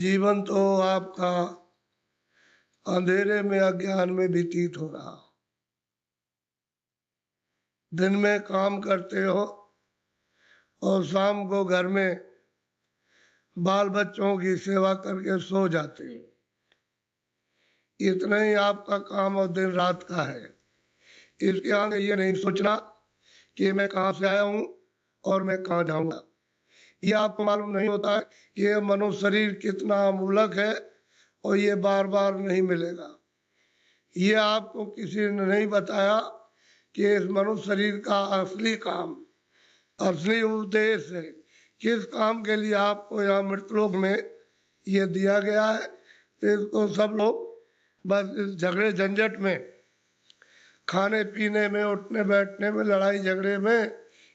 जीवन तो आपका अंधेरे में अज्ञान में व्यतीत हो रहा। दिन में काम करते हो और शाम को घर में बाल बच्चों की सेवा करके सो जाते हो। इतना ही आपका काम और दिन रात का है। इसके आगे ये नहीं सोचना कि मैं कहाँ से आया हूँ और मैं कहाँ जाऊंगा। ये आपको मालूम नहीं होता है कि ये मनुष्य शरीर कितना अमूलक है और ये बार बार नहीं मिलेगा। ये आपको किसी ने नहीं बताया कि इस मनुष्य शरीर का असली काम, असली उद्देश्य है, किस काम के लिए आपको यहाँ मृतलोक में ये दिया गया है। तो इसको सब लोग बस इस झगड़े झंझट में, खाने पीने में, उठने बैठने में, लड़ाई झगड़े में,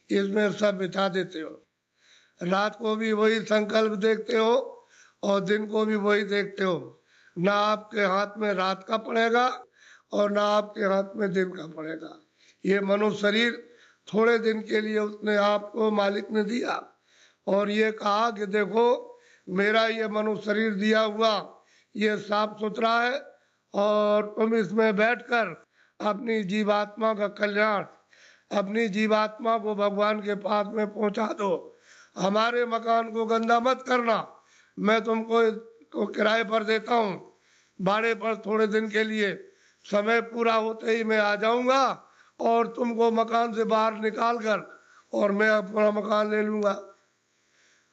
इसमें सब बिता देते हो। रात को भी वही संकल्प देखते हो और दिन को भी वही देखते हो। ना आपके हाथ में रात का पड़ेगा और ना आपके हाथ में दिन का पड़ेगा। ये मनुष्य शरीर थोड़े दिन के लिए उसने आपको मालिक ने दिया और ये कहा कि देखो मेरा ये मनुष्य शरीर दिया हुआ ये साफ सुथरा है और तुम इसमें बैठकर अपनी जीवात्मा का कल्याण, अपनी जीवात्मा को भगवान के पास में पहुंचा दो। हमारे मकान को गंदा मत करना। मैं तुमको किराए पर देता हूँ, भाड़े पर थोड़े दिन के लिए। समय पूरा होते ही मैं आ जाऊंगा और तुमको मकान से बाहर निकाल कर और मैं अपना मकान ले लूंगा।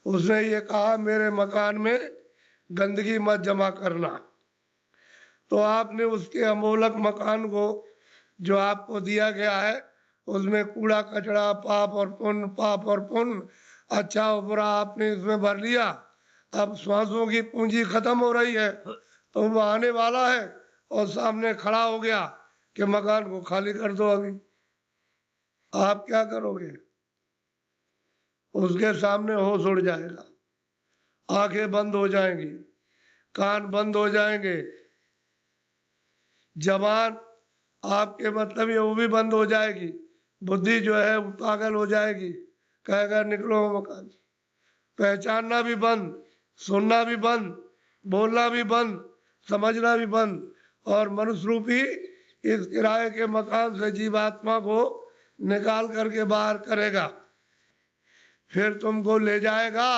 उसने ये कहा मेरे मकान में गंदगी मत जमा करना। तो आपने उसके अमोलक मकान को जो आपको दिया गया है उसमें कूड़ा कचरा, पाप और पुण्य, अच्छा और बुरा आपने इसमें भर लिया। अब श्वासों की पूंजी खत्म हो रही है तो वो आने वाला है और सामने खड़ा हो गया कि मकान को खाली कर दो। अभी आप क्या करोगे? उसके सामने होश उड़ जाएगा, आंखें बंद हो जाएंगी, कान बंद हो जाएंगे, जबान आपके मतलब ये वो भी बंद हो जाएगी, बुद्धि जो है वो पागल हो जाएगी, कहेगा निकलो मकान। पहचानना भी बंद, सुनना भी बंद, बोलना भी बंद, समझना भी बंद और मनुष्य रूपी इस किराए के मकान से जीवात्मा को निकाल करके बाहर करेगा। फिर तुमको ले जाएगा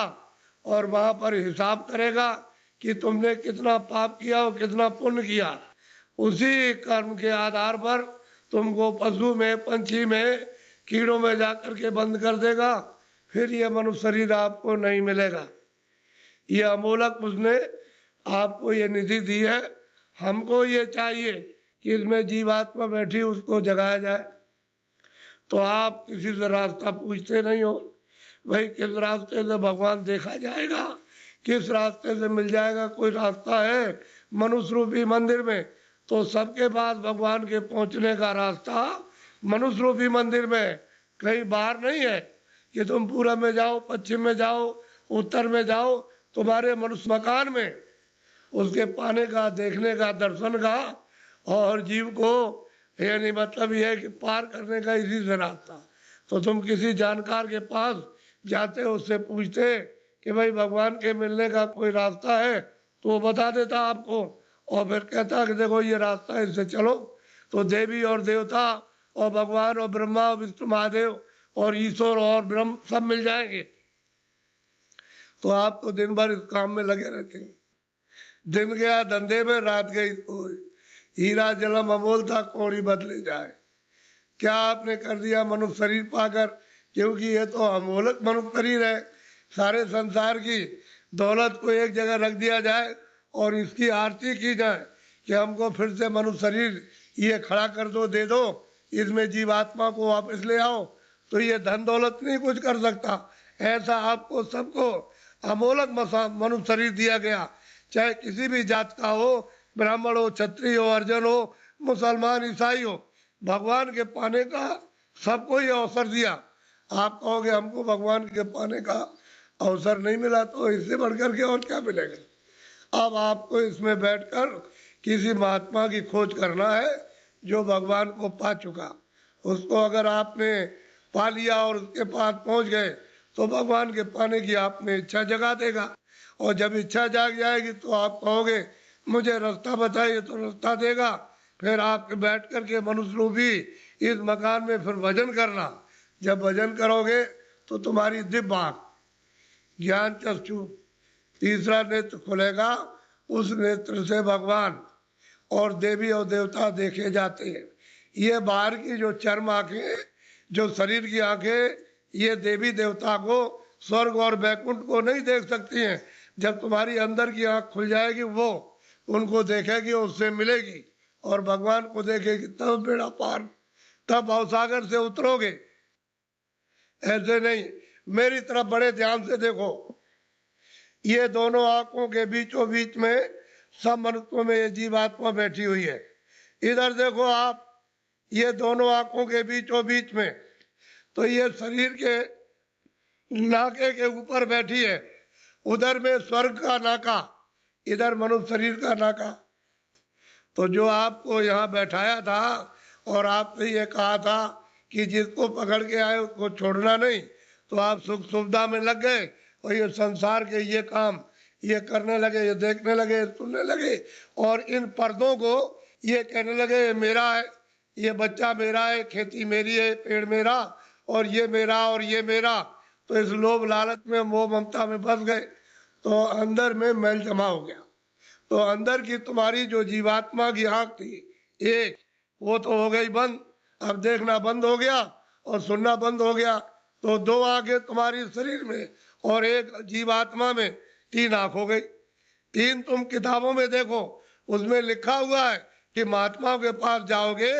और वहां पर हिसाब करेगा कि तुमने कितना पाप किया और कितना पुण्य किया। उसी कर्म के आधार पर तुमको पशु में, पंछी में, कीड़ों में जाकर के बंद कर देगा। फिर ये मनुष्य शरीर आपको नहीं मिलेगा। ये अमोलक उसने आपको ये निधि दी है। हमको ये चाहिए कि इसमें जीवात्मा बैठी उसको जगाया जाए। तो आप किसी से रास्ता पूछते नहीं हो, भाई किस रास्ते से भगवान देखा जाएगा, किस रास्ते से मिल जाएगा। कोई रास्ता है मनुष्य रूपी मंदिर में? तो सबके पास भगवान के पहुंचने का रास्ता मनुष्य रूपी मंदिर में, कहीं बाहर नहीं है कि तुम पूरब में जाओ, पश्चिम में जाओ, उत्तर में जाओ। तुम्हारे मनुष्य मकान में उसके पाने का, देखने का, दर्शन का और जीव को यानी मतलब यह है कि पार करने का इसी से रास्ता। तो तुम किसी जानकार के पास जाते हो, उससे पूछते कि भाई भगवान के मिलने का कोई रास्ता है, तो वो बता देता आपको और फिर कहता कि देखो ये रास्ता है, इससे चलो। तो देवी और देवता और भगवान और ब्रह्मा और विष्णु महादेव और ईश्वर और ब्रह्म सब मिल जाएंगे। तो आप तो दिन भर इस काम में लगे रहते हैं। दिन गया धंधे में, रात गई सोई। हीरा जलम अमोल था, कौड़ी बदले जाए। क्या आपने कर दिया मनुष्य शरीर पाकर? क्योंकि ये तो अमोलक मनुष्य शरीर है। सारे संसार की दौलत को एक जगह रख दिया जाए और इसकी आरती की जाए कि हमको फिर से मनुष्य शरीर ये खड़ा कर दो, दे दो, इसमें जीवात्मा को वापस ले आओ, तो ये धन दौलत नहीं कुछ कर सकता। ऐसा आपको सबको अमोलक मनुष्य शरीर दिया गया, चाहे किसी भी जात का हो, ब्राह्मण हो, क्षत्रिय हो, अर्जन हो, मुसलमान, ईसाई हो। भगवान के पाने का सबको ये अवसर दिया। आप कहोगे हमको भगवान के पाने का अवसर नहीं मिला, तो इससे बढ़कर के और क्या मिलेगा। अब आपको इसमें बैठकर किसी महात्मा की खोज करना है जो भगवान को पा चुका। उसको अगर आपने पा लिया और उसके पास पहुंच गए तो भगवान के पाने की आप में इच्छा जगा देगा और जब इच्छा जाग जाएगी तो आप कहोगे मुझे रास्ता बताइए, तो रास्ता देगा। फिर आप बैठ करके मनुष्य रूपी इस मकान में फिर भजन करना। जब भजन करोगे तो तुम्हारी दिव्य आंख, ज्ञान चक्षु, तीसरा नेत्र खुलेगा। उस नेत्र से भगवान और देवी और देवता देखे जाते हैं। ये बाहर की जो चर्म आंखें, जो शरीर की आंखें, ये देवी देवता को, स्वर्ग और वैकुंठ को नहीं देख सकती हैं। जब तुम्हारी अंदर की आंख खुल जाएगी, वो उनको देखेगी, उससे मिलेगी और भगवान को देखेगी, तब बेड़ा पार, तब भवसागर से उतरोगे। ऐसे नहीं, मेरी तरफ बड़े ध्यान से देखो। ये दोनों आंखों के बीचों बीच में सब मनुष्यों में ये जीवात्मा बैठी हुई है। इधर देखो आप, ये दोनों आंखों के बीचों बीच में, तो ये शरीर के नाके के ऊपर बैठी है। उधर में स्वर्ग का नाका, इधर मनुष्य शरीर का नाका। तो जो आपको यहाँ बैठाया था और आपने ये कहा था कि जिसको पकड़ के आए उसको छोड़ना नहीं, तो आप सुख सुविधा में लग गए और ये संसार के ये काम ये करने लगे, ये देखने लगे, सुनने लगे, और इन पर्दों को ये कहने लगे ये मेरा है, ये बच्चा मेरा है, खेती मेरी है, पेड़ मेरा, और ये मेरा और ये मेरा। तो इस लोभ लालच में, मोह ममता में फंस गए, तो अंदर में मैल जमा हो गया। तो अंदर की तुम्हारी जो जीवात्मा की आंख थी एक, वो तो हो गई बंद। अब देखना बंद हो गया और सुनना बंद हो गया। तो दो आंखें तुम्हारी शरीर में और एक जीवात्मा में, तीन आंख हो गई। तीन तुम किताबों में देखो, उसमें लिखा हुआ है कि महात्माओं के पास जाओगे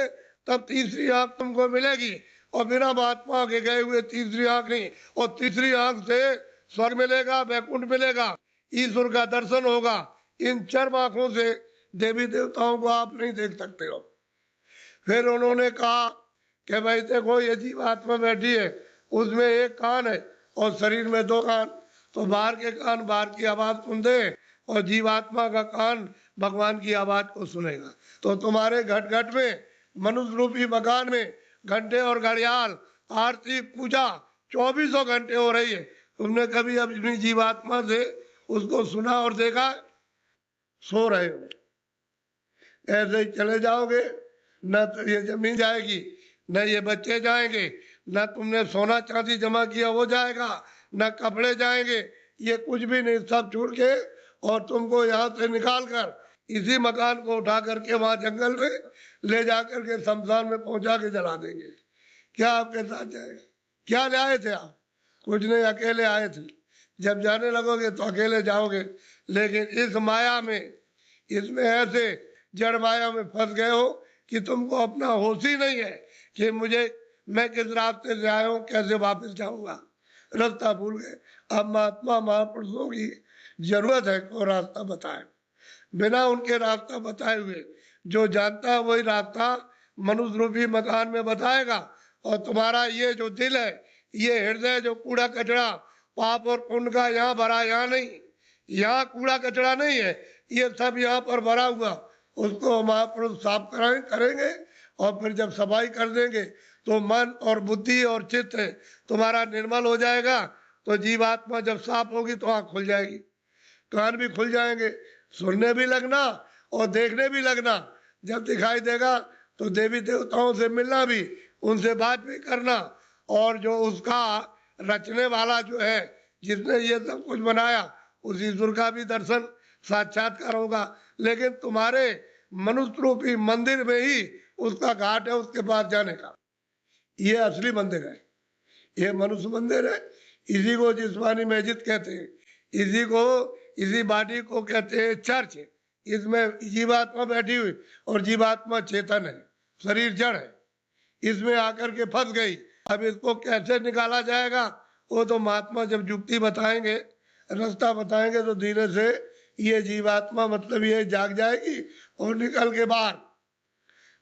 तब तीसरी आंख तुमको मिलेगी, और बिना महात्मा के गए हुए तीसरी आंख नहीं। और तीसरी आंख से स्वर्ग मिलेगा, वैकुंठ मिलेगा, ईश्वर का दर्शन होगा। इन चर्म आंखों से देवी देवताओं को आप नहीं देख सकते हो। फिर उन्होंने कहा कि भाई देखो ये जीवात्मा बैठी है, उसमें एक कान है और शरीर में दो कान। तो बाहर के कान बाहर की आवाज सुनते हैं और जीवात्मा का कान भगवान की आवाज को सुनेगा। तो तुम्हारे घट घट में, मनुष्य रूपी मकान में घंटे और घड़ियाल, आरती, पूजा 24 घंटे हो रही है। तुमने कभी अपनी जीवात्मा से उसको सुना और देखा? सो रहे हो। ऐसे ही चले जाओगे, न तो ये जमीन जाएगी, न ये बच्चे जाएंगे, न तुमने सोना चांदी जमा किया वो जाएगा, न कपड़े जाएंगे, ये कुछ भी नहीं, सब छूट के और तुमको यहाँ से निकाल कर इसी मकान को उठा करके वहां जंगल में ले जाकर के शमशान में पहुंचा के जला देंगे। क्या आपके साथ जाएगा? क्या ले आए थे आप? कुछ नहीं, अकेले आए थे। जब जाने लगोगे तो अकेले जाओगे। लेकिन इस माया में, इसमें ऐसे जड़ माया में फंस गए हो कि तुमको अपना होश ही नहीं है कि मैं किस रास्ते से आया हूँ, कैसे वापस जाऊंगा, रास्ता भूल गए। अब महात्मा महापुरुषों की जरूरत है को रास्ता बताए। बिना उनके रास्ता बताए हुए जो जानता है वही रास्ता मनुष्य रूपी मकान में बताएगा। और तुम्हारा ये जो दिल है, ये हृदय जो कूड़ा कचरा पाप और पुण्य का यहाँ भरा, यहाँ नहीं, यहाँ कूड़ा कचरा नहीं है, ये सब यहाँ पर भरा हुआ, उसको महापुरुष साफ करेंगे। और फिर जब सफाई कर देंगे तो मन और बुद्धि और चित्त तुम्हारा निर्मल हो जाएगा। तो जीवात्मा जब साफ होगी तो आँख खुल जाएगी, कान भी खुल जाएंगे, सुनने भी लगना और देखने भी लगना। जब दिखाई देगा तो देवी देवताओं से मिलना भी, उनसे बात भी करना, और जो उसका रचने वाला जो है, जिसने ये सब कुछ बनाया, उस ईश्वर का भी दर्शन साक्षात्कार होगा। लेकिन तुम्हारे मनुष्य रूपी मंदिर में ही उसका घाट है, उसके पास जाने का। ये असली मंदिर है, ये मनुष्य मंदिर है। इसी को जिस्मानी मस्जिद कहते हैं, इसी बॉडी को कहते हैं चर्च। इसमें जीवात्मा बैठी हुई और जीवात्मा चेतन है, शरीर जड़ है, इसमें आकर के फंस गई। अब इसको कैसे निकाला जाएगा, वो तो महात्मा जब युक्ति बताएंगे, रास्ता बताएंगे, तो धीरे से ये जीवात्मा मतलब ये जाग जाएगी और निकल के बाहर,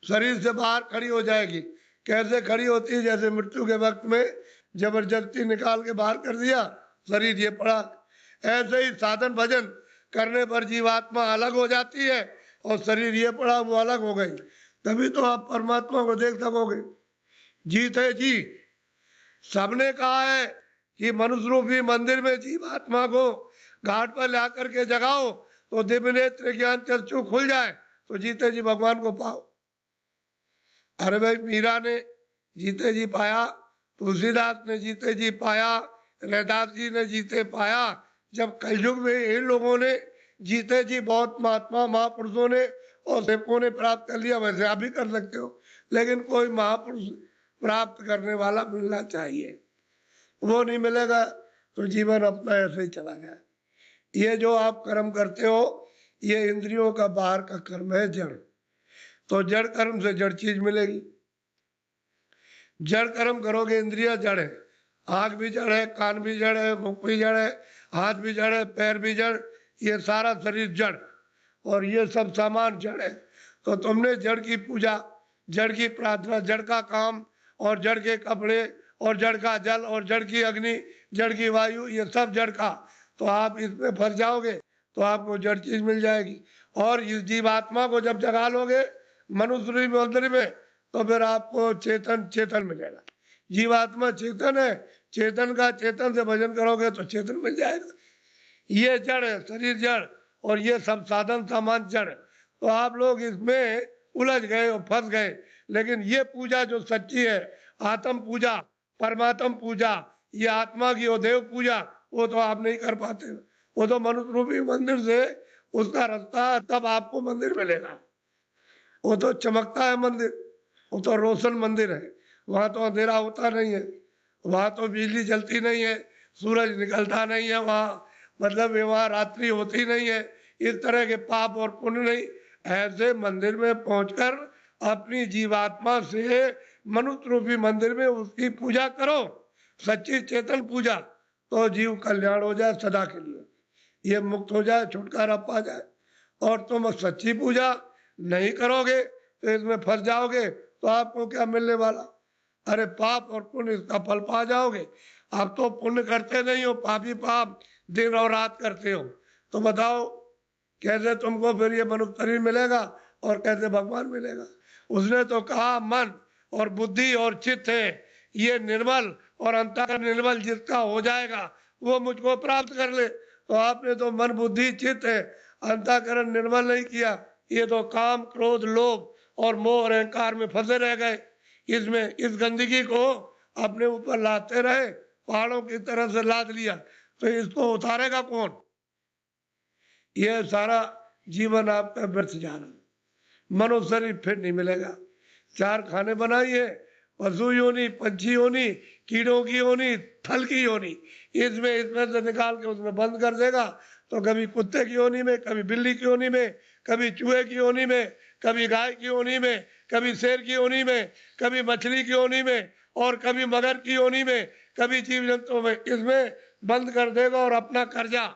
शरीर से बाहर खड़ी हो जाएगी। कैसे खड़ी होती है? जैसे मृत्यु के वक्त में जबरदस्ती निकाल के बाहर कर दिया, शरीर ये पड़ा। ऐसे ही साधन भजन करने पर जीवात्मा अलग हो जाती है और शरीर ये पड़ा वो अलग हो गई। तभी तो आप परमात्मा को देख सकोगे। जीत है जी। सबने कहा है कि मनुष्य रूपी मंदिर में जीवात्मा को घाट पर ला करके जगाओ तो दिव्य नेत्र ज्ञान चक्षु खुल जाए तो जीते जी भगवान को पाओ। अरे भाई मीरा ने जीते जी पाया, तुलसीदास ने जीते जी पाया, रैदास जी ने जीते पाया। जब कलयुग में इन लोगों ने जीते जी बहुत महात्मा महापुरुषों ने और सेवकों ने प्राप्त कर लिया, वैसे आप भी कर सकते हो, लेकिन कोई महापुरुष प्राप्त करने वाला मिलना चाहिए। वो नहीं मिलेगा तो जीवन अपना ऐसे ही चला गया। ये जो आप कर्म करते हो ये इंद्रियों का बाहर का कर्म है, जड़। तो जड़ कर्म से जड़ चीज मिलेगी। जड़ कर्म करोगे, इंद्रिया जड़ है, आंख भी जड़ है, कान भी जड़ है, मुख भी जड़ है, हाथ भी जड़ है, पैर भी जड़, ये सारा शरीर जड़ और ये सब सामान जड़ है। तो तुमने जड़ की पूजा, जड़ की प्रार्थना, जड़ का काम और जड़ के कपड़े और जड़ का जल और जड़ की अग्नि, जड़ की वायु, ये सब जड़ का, तो आप इसमें फंस जाओगे तो आपको जड़ चीज मिल जाएगी। और इस जीवात्मा को जब जगा लोगे मनुष्य मंदिर में तो फिर आपको चेतन चेतन मिलेगा। जीवात्मा चेतन है, चेतन का चेतन से भजन करोगे तो चेतन मिल जाएगा। ये जड़ है, शरीर जड़ और ये सब साधन सामान जड़। तो आप लोग इसमें उलझ गए और फंस गए। लेकिन ये पूजा जो सच्ची है, आत्म पूजा, परमात्म पूजा, ये आत्मा की और देव पूजा, वो तो आप नहीं कर पाते। वो तो मनुष्य रूपी मंदिर से उसका रास्ता, तब आपको मंदिर मिलेगा। वो तो चमकता है मंदिर, वो तो रोशन मंदिर है, वहां तो अंधेरा होता नहीं है, वहां तो बिजली जलती नहीं है, सूरज निकलता नहीं है वहां, मतलब वहां रात्रि होती नहीं है, इस तरह के पाप और पुण्य नहीं। ऐसे मंदिर में पहुंचकर अपनी जीवात्मा से मनुष्य रूपी मंदिर में उसकी पूजा करो, सच्ची चेतन पूजा, तो जीव कल्याण हो जाए सदा के लिए, ये मुक्त हो जाए, छुटकारा पा जाए। और तुम सच्ची पूजा नहीं करोगे तो इसमें फंस जाओगे तो आपको क्या मिलने वाला? अरे पाप और पुण्य इसका फल पा जाओगे। आप तो पुण्य करते नहीं हो, पापी पाप दिन और रात करते हो, तो बताओ कैसे तुमको फिर ये मनुष्य शरीर मिलेगा और कैसे भगवान मिलेगा? उसने तो कहा मन और बुद्धि और चित्त है ये निर्मल, और अंतःकरण निर्मल जिसका हो जाएगा वो मुझको प्राप्त कर ले। तो आपने तो मन बुद्धि चित्त है, अंतःकरण निर्मल नहीं किया, ये तो काम क्रोध लोभ और मोह और अहंकार में फंसे रह गए। इसमें इस गंदगी को अपने ऊपर लाते रहे, पहाड़ों की तरह से लाद लिया, तो इसको उतारेगा कौन? यह सारा जीवन आपका व्यर्थ जा रहा है। मनुष्य शरीर फिर नहीं मिलेगा। चार खाने बनाइए, पशु योनि, पंछी योनि, कीड़ों की योनि, फल की योनि, इसमें से निकाल के उसमें बंद कर देगा। तो कभी कुत्ते की योनि में, कभी बिल्ली की योनि में, कभी चूहे की योनि में, कभी गाय की योनि में, कभी शेर की योनि में, कभी मछली की योनि में, और कभी मगर की योनि में, कभी जीव जंतुओं में, इसमें बंद कर देगा। और अपना कर्जा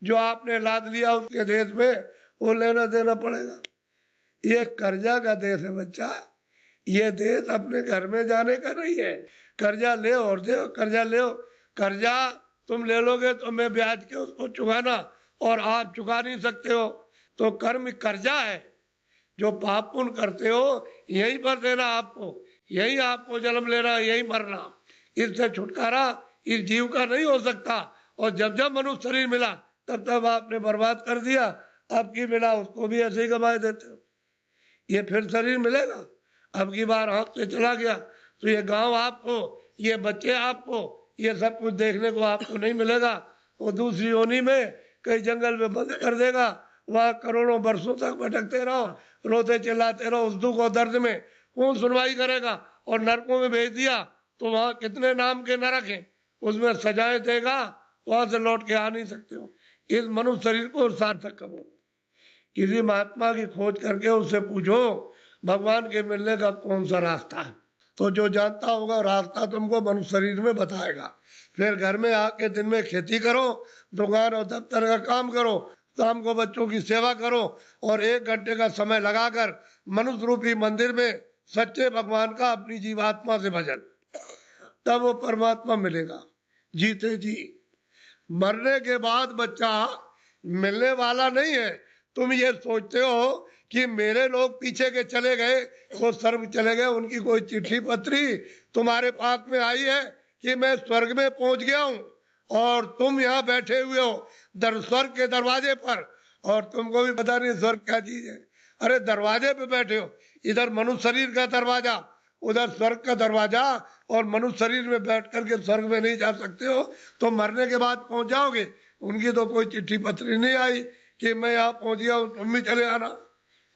जो आपने लाद लिया उसके देश में वो लेना देना पड़ेगा। ये कर्जा का देश है बच्चा, ये देश अपने घर में जाने का नहीं है। कर्जा ले और दे, कर्जा ले, कर्जा तुम ले लोगे तो मैं ब्याज के उसको चुकाना, और आप चुका नहीं सकते हो। तो कर्म कर्जा है, जो पाप पुण्य करते हो यहीं पर देना आपको, यही आपको जन्म लेना, यही मरना। इससे छुटकारा इस जीव का नहीं हो सकता। और जब जब मनुष्य शरीर मिला तब तब आपने बर्बाद कर दिया, अब की मिला उसको भी ऐसे ही गवाए देते हो। ये फिर शरीर मिलेगा, अब की बार हाथ से चला गया तो ये गांव आपको, ये बच्चे आपको, ये सब कुछ देखने को आपको नहीं मिलेगा। वो दूसरी योनि में कई जंगल में बंद कर देगा, वहां करोड़ों वर्षों तक भटकते रहो, रोते चिल्लाते रहो, उस दुख और दर्द में कौन सुनवाई करेगा? और नरकों में भेज दिया तो वहां कितने नाम के नरक हैं, उसमें सजाएं देगा, वहां से लौट के आ नहीं सकते हो। इस मनुष्य शरीर को सार्थक करो, किसी महात्मा की खोज करके उससे पूछो भगवान के मिलने का कौन सा रास्ता है, तो जो जानता होगा रास्ता तुमको मनुष्य शरीर में बताएगा। फिर घर में आके दिन में खेती करो, दुकान और दफ्तर का काम करो, शाम को बच्चों की सेवा करो, और 1 घंटे का समय लगाकर मनुष्य रूपी मंदिर में सच्चे भगवान का अपनी जीवात्मा से भजन, तब वो परमात्मा मिलेगा जीते जी। मरने के बाद बच्चा मिलने वाला नहीं है। तुम ये सोचते हो कि मेरे लोग पीछे के चले गए, वो स्वर्ग चले गए, उनकी कोई चिट्ठी पत्री तुम्हारे पास में आई है कि मैं स्वर्ग में पहुंच गया हूं? और तुम यहाँ बैठे हुए हो स्वर्ग के दरवाजे पर, और तुमको भी पता नहीं स्वर्ग क्या चीज है। अरे दरवाजे पे बैठे हो, इधर मनुष्य शरीर का दरवाजा, उधर स्वर्ग का दरवाजा, और मनुष्य शरीर में बैठ करके स्वर्ग में नहीं जा सकते हो, तो मरने के बाद पहुंच जाओगे। उनकी तो कोई चिट्ठी पत्री नहीं आई कि मैं यहाँ पहुंच गया हूँ, तुम भी चले आना।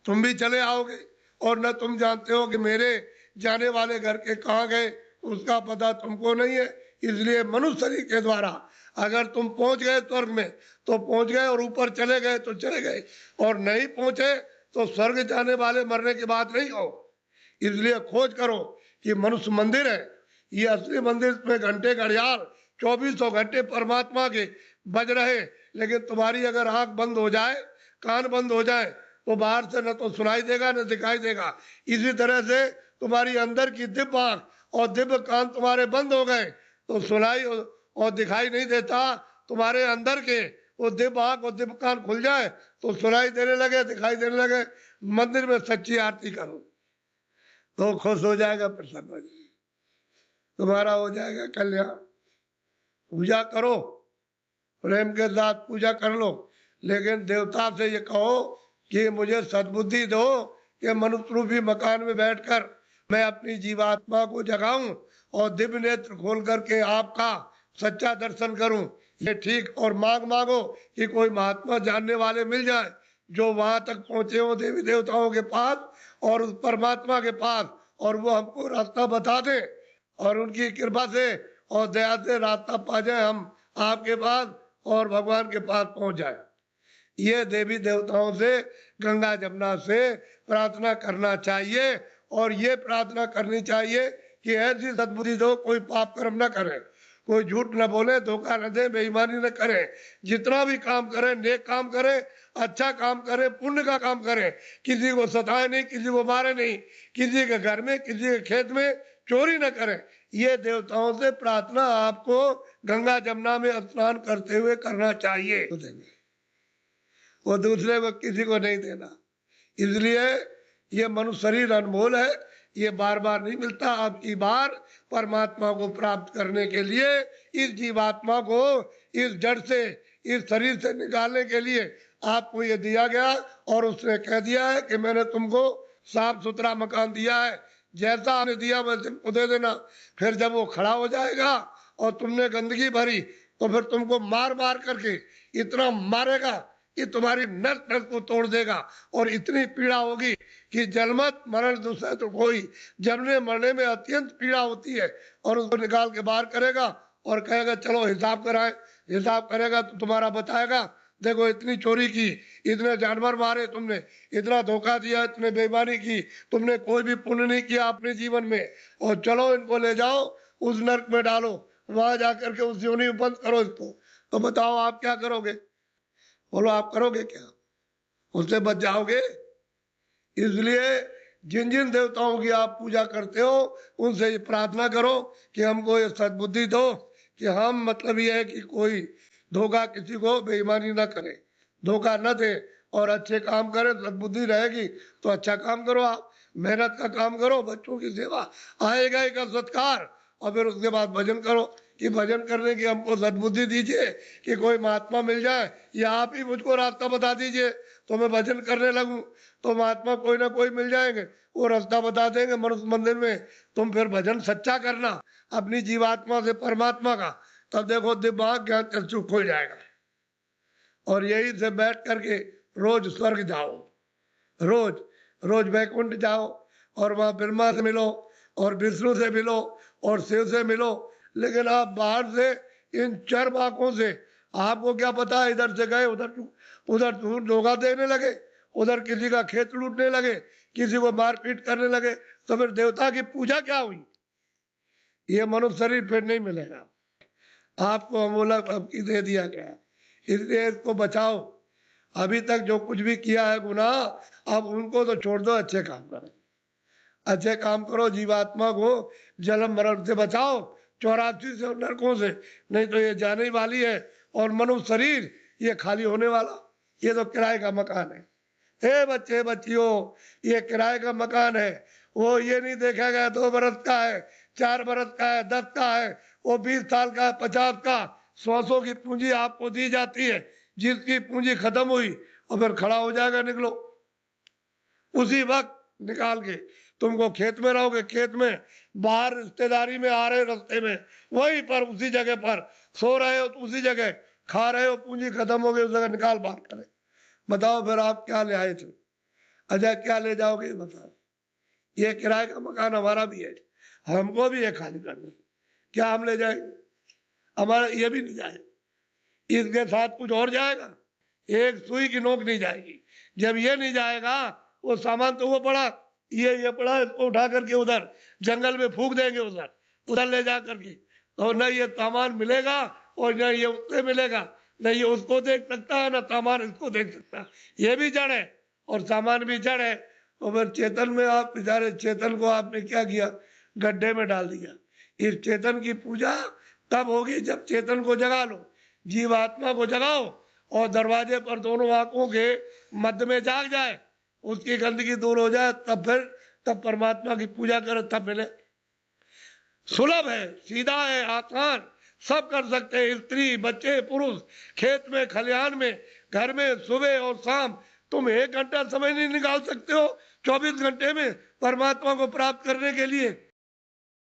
तुम भी चले आओगे, और न तुम जानते हो कि मेरे जाने वाले घर के कहाँ गए, उसका पता तुमको नहीं है। इसलिए मनुष्य शरीर के द्वारा अगर तुम पहुंच गए स्वर्ग में तो पहुंच गए, और ऊपर चले गए तो चले गए, और नहीं पहुंचे तो स्वर्ग जाने वाले मरने के बाद नहीं हो। इसलिए खोज करो कि मनुष्य मंदिर है, ये असली मंदिर में घंटे घड़ियाल 2400 घंटे परमात्मा के बज रहे। लेकिन तुम्हारी अगर आंख बंद हो जाए, कान बंद हो जाए, तो बाहर से न तो सुनाई देगा न दिखाई देगा। इसी तरह से तुम्हारी अंदर की दिव्य आंख और दिव्य कान तुम्हारे बंद हो गए तो सुनाई और दिखाई नहीं देता। तुम्हारे अंदर के वो दिव्य आंख और दिव्य कान खुल जाए तो सुनाई देने लगे, दिखाई देने लगे। मंदिर में सच्ची आरती करो तो खुश हो जाएगा, प्रसन्न हो जाएगा, तुम्हारा हो जाएगा कल्याण। पूजा करो, प्रेम के साथ पूजा कर लो, लेकिन देवता से ये कहो कि मुझे सद्बुद्धि दो कि मनुष्य रूपी मकान में बैठकर मैं अपनी जीवात्मा को जगाऊं और दिव्य नेत्र खोल करके आपका सच्चा दर्शन करूं। ये ठीक, और मांग मांगो कि कोई महात्मा जानने वाले मिल जाए जो वहां तक पहुंचे हो देवी देवताओं के पास और उस परमात्मा के पास, और वो हमको रास्ता बता दे, और उनकी कृपा से और दया से रास्ता पा जाए हम आपके पास और भगवान के पास पहुंच जाए। ये देवी देवताओं से, गंगा जमुना से प्रार्थना करना चाहिए, और ये प्रार्थना करनी चाहिए कि ऐसी सद्बुद्धि दो कोई पाप कर्म न करे, कोई झूठ न बोले, धोखा न दे, बेईमानी न करे, जितना भी काम करे नेक काम करे, अच्छा काम करे, पुण्य का काम करे, किसी को सताए नहीं, किसी को मारे नहीं, किसी के घर में किसी के खेत में चोरी न करे। ये देवताओं से प्रार्थना आपको गंगा जमुना में स्नान करते हुए करना चाहिए। वो दूसरे को किसी को नहीं देना। इसलिए ये मनुष्य शरीर अनमोल है, ये बार बार नहीं मिलता। आपकी बार परमात्मा को प्राप्त करने के लिए इस जीवात्मा को इस जड़ से, इस शरीर से निकालने के लिए आपको ये दिया गया, और उसने कह दिया है कि मैंने तुमको साफ सुथरा मकान दिया है, जैसा आपने दिया वैसे तुमको दे देना। फिर जब वो खड़ा हो जाएगा और तुमने गंदगी भरी तो फिर तुमको मार मार करके इतना मारेगा कि तुम्हारी नस नस को तोड़ देगा, और इतनी पीड़ा होगी कि जन्मत मरण दूसरा तो कोई, जन्मने मरने में अत्यंत पीड़ा होती है। और उसको निकाल के बाहर करेगा और कहेगा चलो हिसाब कराए। हिसाब करेगा तो तुम्हारा बताएगा, देखो इतनी चोरी की, इतने जानवर मारे तुमने, इतना धोखा दिया, इतने बेईमानी की, तुमने कोई भी पुण्य नहीं किया अपने जीवन में, और चलो इनको ले जाओ उस नर्क में डालो, वहां जाकर के उस योनि में बंद करो इसको। तो बताओ आप क्या करोगे? बोलो आप करोगे क्या? उससे बच जाओगे? इसलिए जिन जिन देवताओं की आप पूजा करते हो उनसे ये प्रार्थना करो कि हमको ये सद्बुद्धि दो कि हम, मतलब ये है कि कोई धोखा, किसी को बेईमानी ना करे, धोखा न दे, और अच्छे काम करे। सद्बुद्धि रहेगी तो अच्छा काम करो, आप मेहनत का काम करो, बच्चों की सेवा, आएगा एक सत्कार, और फिर उसके बाद भजन करो कि भजन करने की हमको सद्बुद्धि दीजिए कि कोई महात्मा मिल जाए, या आप ही मुझको रास्ता बता दीजिए तो मैं भजन करने लगूं। तो महात्मा कोई ना कोई मिल जाएंगे, वो रास्ता बता देंगे मनुष्य मंदिर में। तुम फिर भजन सच्चा करना अपनी जीवात्मा से परमात्मा का, तब देखो दिमाग ज्ञान चक्षु खुल जाएगा, और यही से बैठ करके रोज स्वर्ग जाओ, रोज रोज वैकुंठ जाओ, और वहां ब्रह्मा से मिलो और विष्णु से मिलो और शिव से मिलो। लेकिन आप बाहर से इन चर आंखों से आपको क्या पता है, इधर से गए उधर उधर धोखा देने लगे, उधर किसी का खेत लूटने लगे, किसी को मारपीट करने लगे, तो फिर देवता की पूजा क्या हुई? ये मनुष्य शरीर फिर नहीं मिलेगा। आपको अमूलक आपकी दे दिया गया है, इसलिए इसको बचाओ। अभी तक जो कुछ भी किया है गुनाह, अब उनको तो छोड़ दो, अच्छे काम करो, अच्छे काम करो, जीवात्मा को जन्म मरण से बचाओ, 84 से नरकों से, नहीं तो ये जाने वाली है। और मनुष्य शरीर ये खाली होने वाला, ये तो किराए का मकान है। हे बच्चे बच्चियों, ये किराए का मकान है। वो ये नहीं देखा गया 2 बरस का है, 4 बरस का है, 10 का है, वो 20 साल का है, 50 का, श्वासों की पूंजी आपको दी जाती है, जिसकी पूंजी खत्म हुई और फिर खड़ा हो जाएगा, निकलो उसी वक्त निकाल के। तुमको खेत में रहोगे, खेत में, बाहर रिश्तेदारी में आ रहे रास्ते में, वहीं पर उसी जगह पर सो रहे हो तो उसी जगह, खा रहे हो, पूंजी खत्म हो गई, उस जगह निकाल बाहर करे। बताओ फिर आप क्या ले आए थे? अच्छा क्या ले जाओगे बताओ? ये किराए का मकान हमारा भी है, हमको भी है खाली करना, क्या हम ले जाएंगे? हमारा ये भी नहीं जाए, इसके साथ कुछ और जाएगा? एक सुई की नोक नहीं जाएगी। जब ये नहीं जाएगा, वो सामान तो वो पड़ा, ये पड़ा, इसको उठा करके उधर जंगल में फूक देंगे, उधर उधर ले जा करके, और न ये सामान मिलेगा और न ये उससे मिलेगा, न ये उसको देख सकता है, न सामान इसको देख सकता है। ये भी जड़ है और सामान भी जड़ है। और फिर चेतन में आप बेचारे, चेतन को आपने क्या किया? गड्ढे में डाल दिया। इस चेतन की पूजा तब होगी जब चेतन को जगा लो, जीवात्मा को जगाओ, और दरवाजे पर दोनों आंखों के मध्य में जाग जाए, उसकी गंदगी दूर हो जाए, तब परमात्मा की पूजा करो, तब मिले। सुलभ है, सीधा है, आसान, सब कर सकते हैं, स्त्री, बच्चे, पुरुष, खेत में, खलिहान में, घर में, सुबह और शाम। तुम 1 घंटा समय नहीं निकाल सकते हो 24 घंटे में परमात्मा को प्राप्त करने के लिए?